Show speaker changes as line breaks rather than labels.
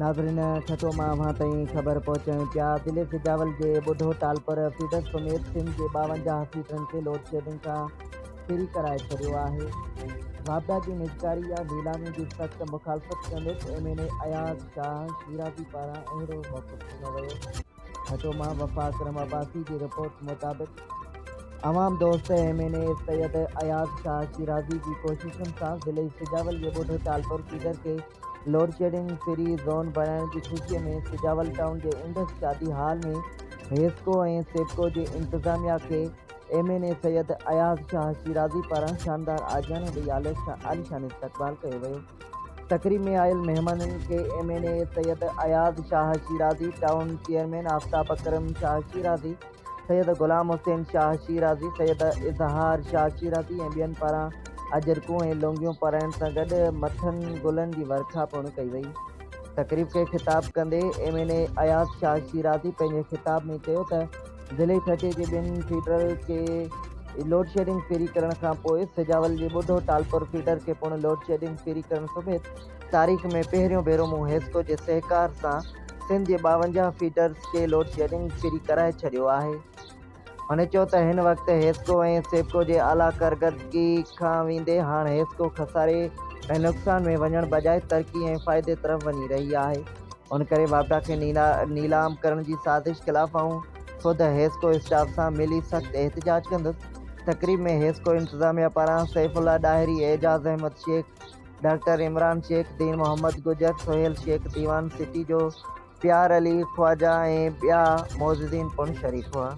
नाज़रीन छठो माह वहां ताईं ख़बर पहुचायूं पिया। ज़िले सिजावल जे ॿुढो टालपर फीडर समेत सिंध जे 52 फीडरनि खे लोड शेडिंग खां फ्री कराए छॾियो आहे। वापडा जी निजकारी या नीलामी जी सख़्त मुखालफ़त कंदे MNA अयाज़ शाह शिराज़ी पारां अहिड़ो मौक़िफ़ खंयो वियो। छठो माह वफ़ा अकरम अब्बासी जी रिपोर्ट मुताबिक़ आवाम दोस्त MNA सैयद अयाज़ शाह शिराज़ी जी कोशिशुनि सां ज़िले सिजावल जे ॿुढो टालपर फीडर खे लोड शेडिंग फ्री ज़ोन बणाइण जी ख़ुशीअ में सिजावल टाउन जे इंडस शादी हाल में हेस्को ऐं सेप्को जी इंतज़ामिया खे MNA सैयद अयाज़ शाह शिराज़ी पारां शानदार आजियानो ॾेई आलीशान इस्तक़बाल कयो वियो। तक़रीब में आयल महिमाननि खे MNA Syed Ayaz Shah Shirazi, town chairman Aftab Akram Shah Shirazi, Syed Ghulam Hussain Shah Shirazi, Syed Izhar Shah Shirazi ऐं ॿियनि पारां अजरकूं ऐं लौंगियूं पाराइण सां गॾु मथनि गुलनि जी वर्खा पिणु कई वई। तक़रीब खे ख़िताब कंदे MNA अयाज़ शाह शिराज़ी पंहिंजे ख़िताब में चयो त ज़िले छठे जे ॿिनि फीडर खे लोड शेडिंग फ्री करण खां पोइ सिजावल जे ॿुढो टालपर फीडर खे पिणु लोड शेडिंग फ्री करण समेत तारीख़ में पहिरियों भेरो मूं हेस्को जे सहकार सां सिंध जे 52 फीडर्स खे लोड शेडिंग फ्री कराए छॾियो आहे। हुन चयो त हिन वक़्तु हेस्को ऐं सेप्को जे आला कारकर्दगी खां वेंदे हाणे हेस्को खसारे ऐं नुक़सान में वञण बजाए तरक़ी ऐं फ़ाइदे तरफ़ वञी रही आहे। उन करे वापडा खे नीलाम करण जी साज़िश ख़िलाफ़ ख़ुदि हेस्को स्टाफ सां मिली सख़्त एहतिजाज कंदुसि। तक़रीब में हेस्को इंतज़ामिया पारां सैफुल्ला डाहिरी, एजाज़ अहमद शेख, डॉक्टर इमरान शेख, दीन मोहम्मद गुजर, सोहेल शेख, दीवान सिटी जो प्यार अली ख्वाजा ऐं ॿिया मौजूदीन पिणु शरीक हुआ।